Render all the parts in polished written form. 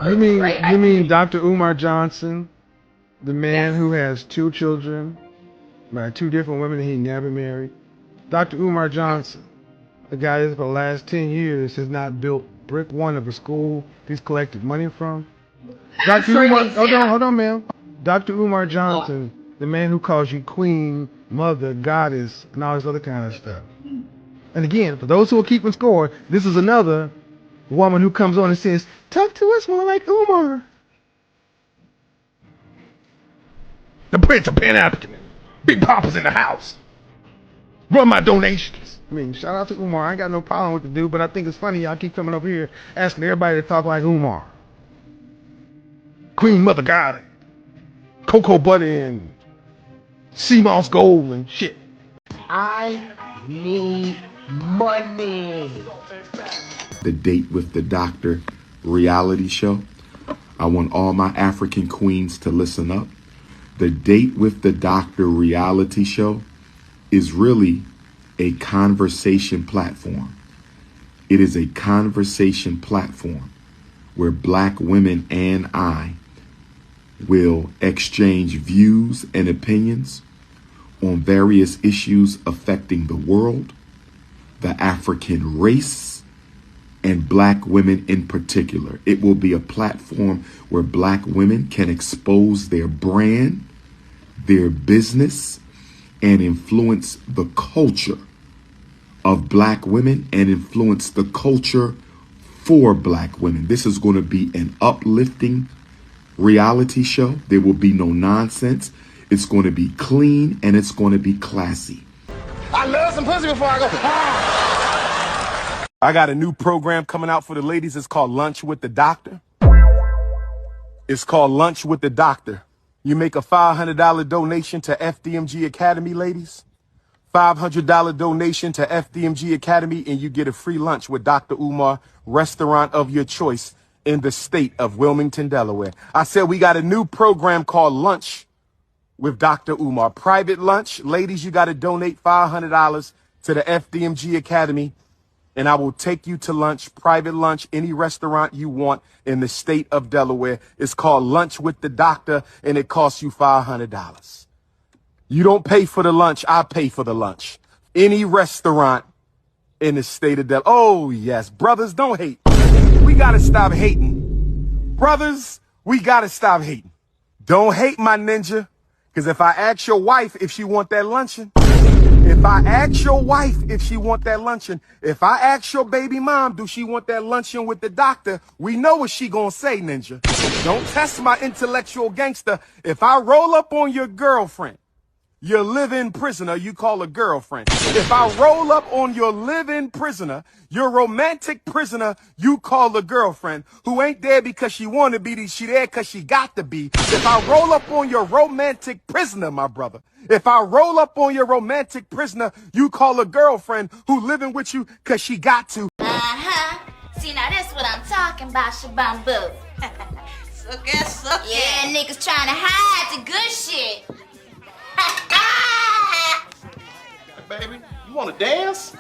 You mean Dr. Umar Johnson, the man who has two children by two different women he never married? Dr. Umar Johnson, the guy that for the last 10 years has not built brick one of a school he's collected money from. Dr. Umar, hold on, ma'am. Dr. Umar Johnson, the man who calls you queen, mother, goddess, and all this other kind of stuff. And again, for those who are keeping score, this is another woman who comes on and says, talk to us more like Umar. The Prince of Pan African. Big Papa's in the house. Run my donations. I mean, shout out to Umar. I ain't got no problem with the dude, but I think it's funny y'all keep coming over here asking everybody to talk like Umar. Queen Mother God, Cocoa Butter and Sea Moss Gold and shit. I need money. The Date with the Doctor reality show. I want all my African queens to listen up. The Date with the Doctor reality show is really a conversation platform. It is a conversation platform where black women and I will exchange views and opinions on various issues affecting the world, the African race, and black women in particular. It will be a platform where black women can expose their brand, their business, and influence the culture of black women and influence the culture for black women. This is going to be an uplifting reality show. There will be no nonsense. It's going to be clean and it's going to be classy. I love some pussy before I go. I got a new program coming out for the ladies. It's called Lunch with the Doctor. It's called Lunch with the Doctor. You make a $500 donation to FDMG Academy, ladies. $500 donation to FDMG Academy, and you get a free lunch with Dr. Umar, restaurant of your choice in the state of Wilmington, Delaware. I said we got a new program called Lunch with Dr. Umar. Private lunch. Ladies, you got to donate $500 to the FDMG Academy, and I will take you to lunch, private lunch, any restaurant you want in the state of Delaware. It's called Lunch with the Doctor, and it costs you $500. You don't pay for the lunch. I pay for the lunch. Any restaurant in the state of Delaware. Oh, yes. Brothers, don't hate. We got to stop hating. Brothers, we got to stop hating. Don't hate, my ninja. Because if I ask your wife if she want that luncheon, if I ask your wife if she want that luncheon, if I ask your baby mom, do she want that luncheon with the doctor, we know what she gonna say, ninja. Don't test my intellectual gangster. If I roll up on your girlfriend, your live-in prisoner, you call a girlfriend. If I roll up on your live-in prisoner, your romantic prisoner, you call a girlfriend, who ain't there because she want to be, she there because she got to be. If I roll up on your romantic prisoner, my brother, if I roll up on your romantic prisoner, you call a girlfriend who living with you because she got to. See, now that's what I'm talking about, Shabambu. Suck it, suck it. Yeah, niggas trying to hide the good shit. Baby, you want to dance?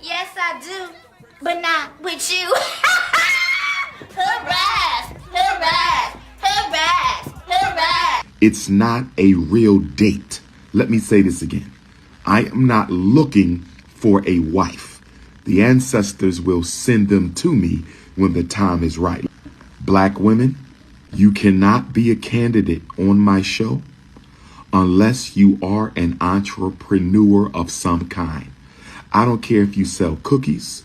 Yes, I do, but not with you. Hurrah! Hurrah! Hurrah! Hurrah! It's not a real date. Let me say this again. I am not looking for a wife. The ancestors will send them to me when the time is right. Black women, you cannot be a candidate on my show unless you are an entrepreneur of some kind. I don't care if you sell cookies.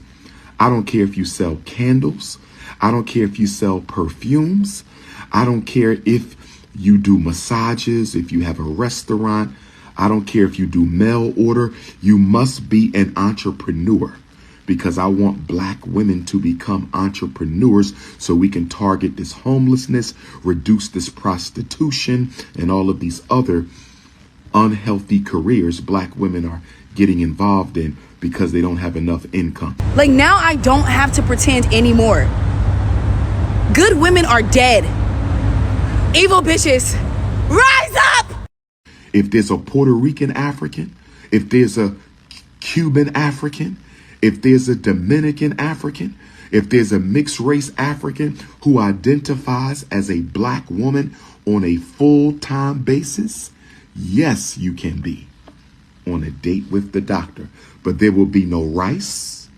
I don't care if you sell candles. I don't care if you sell perfumes. I don't care if you do massages, if you have a restaurant. I don't care if you do mail order. You must be an entrepreneur, because I want black women to become entrepreneurs so we can target this homelessness, reduce this prostitution, and all of these other unhealthy careers black women are getting involved in because they don't have enough income. Like, now I don't have to pretend anymore. Good women are dead. Evil bitches, rise up! If there's a Puerto Rican African, if there's a Cuban African, If there's a Dominican African, if there's a mixed race African who identifies as a black woman on a full-time basis, yes, you can be on a date with the doctor. But there will be no rice,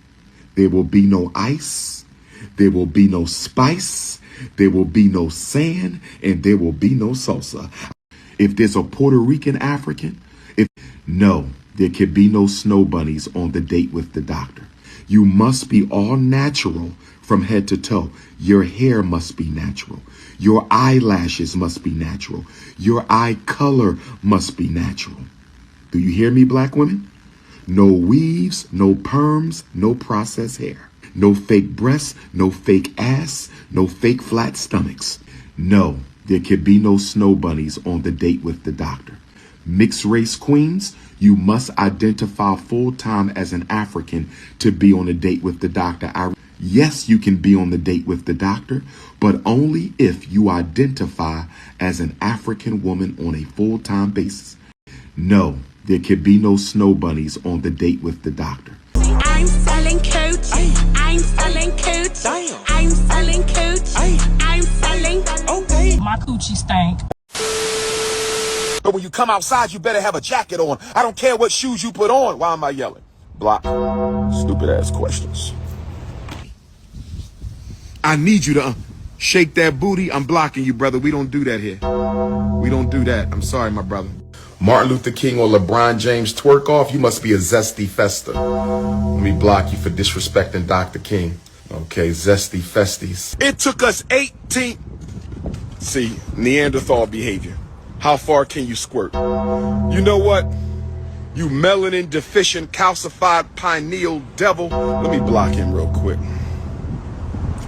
there will be no ice, there will be no spice, there will be no sand, and there will be no salsa. If there's a Puerto Rican African, no, there can be no snow bunnies on the date with the doctor. You must be all natural from head to toe. Your hair must be natural. Your eyelashes must be natural. Your eye color must be natural. Do you hear me, black women? No weaves, no perms, no processed hair. No fake breasts, no fake ass, no fake flat stomachs. No, there can be no snow bunnies on the date with the doctor. Mixed race queens, you must identify full-time as an African to be on a date with the doctor. Yes, you can be on the date with the doctor, but only if you identify as an African woman on a full-time basis. No, there can be no snow bunnies on the date with the doctor. I'm selling coach. I'm selling coach. I'm selling coach. I'm selling. Okay. My coochie stank. But when you come outside, you better have a jacket on. I don't care what shoes you put on. Why am I yelling? Block. Stupid ass questions. I need you to shake that booty. I'm blocking you, brother. We don't do that here. We don't do that. I'm sorry, my brother. Martin Luther King or LeBron James twerk off, you must be a zesty fester. Let me block you for disrespecting Dr. King. Okay, zesty festies. It took us 18... See, Neanderthal behavior. How far can you squirt? You know what? You melanin deficient calcified pineal devil. Let me block him real quick.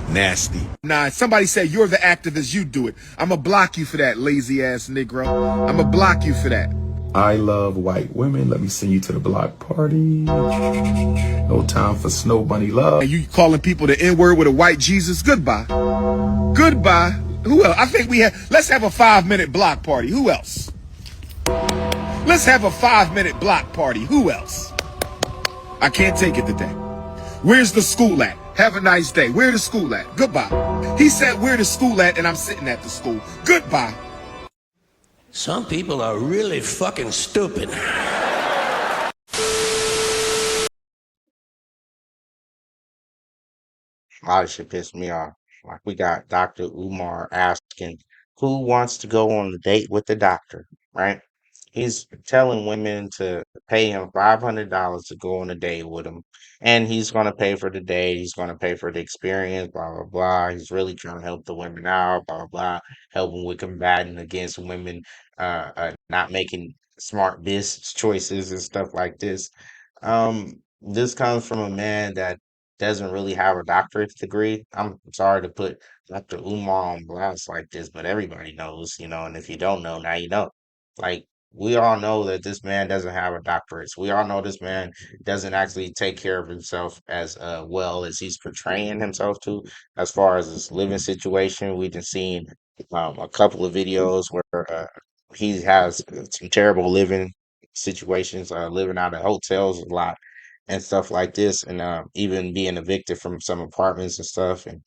Nasty. Nah, somebody say you're the activist, you do it. I'ma block you for that, lazy ass Negro. I'ma block you for that. I love white women. Let me send you to the block party. No time for snow bunny love. And you calling people the N-word with a white Jesus? Goodbye. Goodbye. Who else? I think let's have a 5-minute block party. Who else? Let's have a 5-minute block party. Who else? I can't take it today. Where's the school at? Have a nice day. Where the school at? Goodbye. He said where the school at, and I'm sitting at the school. Goodbye. Some people are really fucking stupid. A lot of shit pissed me off. Like we got Dr. Umar asking who wants to go on a date with the doctor, right? He's telling women to pay him $500 to go on a date with him, and he's gonna pay for the date. He's gonna pay for the experience. Blah blah blah. He's really trying to help the women out. Blah blah blah. Helping with combating against women, not making smart business choices and stuff like this. This comes from a man that doesn't really have a doctorate degree. I'm sorry to put Dr. Umar on blast like this, but everybody knows, and if you don't know, now you know. Like, we all know that this man doesn't have a doctorate. We all know this man doesn't actually take care of himself as well as he's portraying himself to, as far as his living situation. We've been seeing a couple of videos where he has some terrible living situations, living out of hotels a lot and stuff like this, and even being evicted from some apartments and stuff, and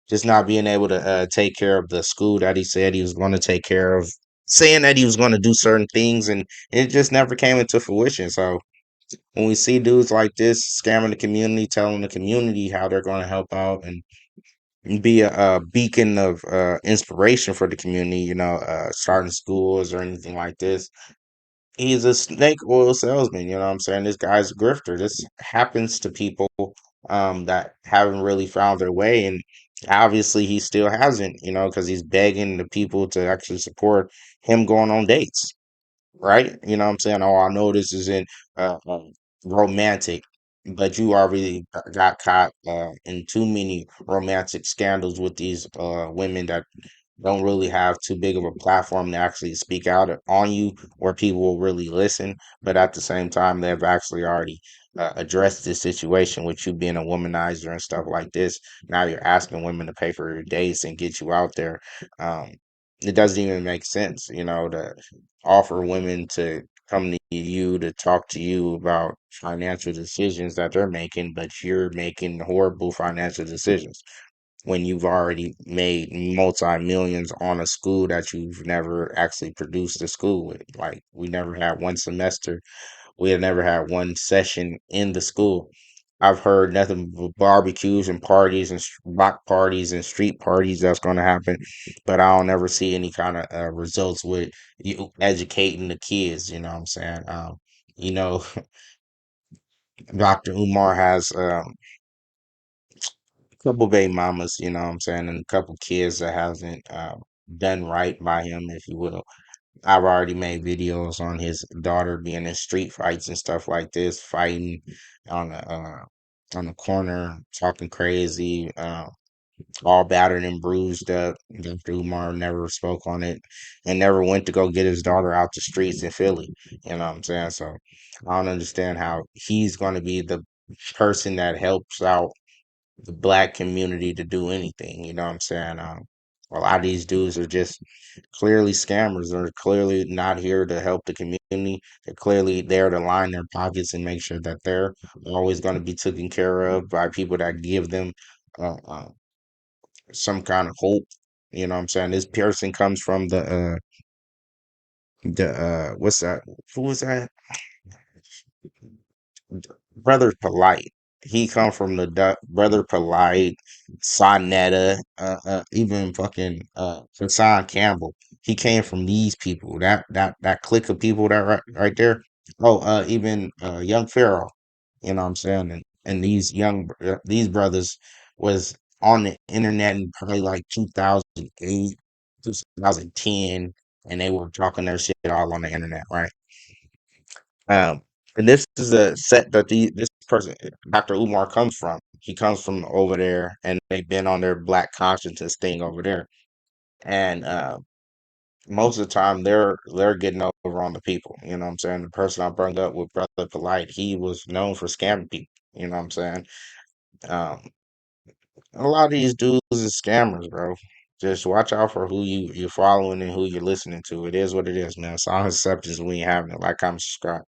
just not being able to take care of the school that he said he was going to take care of, saying that he was going to do certain things, and it just never came into fruition. So when we see dudes like this scamming the community, telling the community how they're going to help out and be a beacon of inspiration for the community, starting schools or anything like this, he's a snake oil salesman, you know what I'm saying? This guy's a grifter. This happens to people that haven't really found their way, and obviously he still hasn't, because he's begging the people to actually support him going on dates, right? You know what I'm saying? Oh, I know this isn't romantic, but you already got caught in too many romantic scandals with these women that don't really have too big of a platform to actually speak out on you where people will really listen. But at the same time, they've actually already addressed this situation with you being a womanizer and stuff like this. Now you're asking women to pay for your dates and get you out there. It doesn't even make sense, to offer women to come to you to talk to you about financial decisions that they're making, but you're making horrible financial decisions when you've already made multi millions on a school that you've never actually produced a school with. Like we never had one semester, we had never had one session in the school. I've heard nothing but barbecues and parties and block parties and street parties that's going to happen, but I don't ever see any kind of results with you educating the kids. You know what I'm saying? You know, Dr. Umar has a couple baby mamas. You know what I'm saying, and a couple kids that hasn't done right by him, if you will. I've already made videos on his daughter being in street fights and stuff like this, fighting on the corner, talking crazy, all battered and bruised up. Dr. Umar never spoke on it and never went to go get his daughter out the streets in Philly. You know what I'm saying? So I don't understand how he's going to be the person that helps out the black community to do anything. You know what I'm saying? A lot of these dudes are just clearly scammers. They're clearly not here to help the community. They're clearly there to line their pockets and make sure that they're always going to be taken care of by people that give them uh, uh, some kind of hope. You know what I'm saying? This person comes from the what's that? Who was that? Brother Polite. He come from the Brother Polite, Sonetta, even fucking Hassan Campbell. He came from these people. That clique of people that right there. Oh, even Young Pharaoh. You know what I'm saying? And these brothers was on the internet in probably like 2008, 2010, and they were talking their shit all on the internet, right? Um, and this is a set that this person, Dr. Umar, comes from. He comes from over there, and they've been on their black consciousness thing over there. And most of the time, they're getting over on the people. You know what I'm saying? The person I brought up with Brother Polite, he was known for scamming people. You know what I'm saying? Um, a lot of these dudes is scammers, bro. Just watch out for who you're following and who you're listening to. It is what it is, man. Silent acceptance, we ain't having it. Like, comment, subscribe.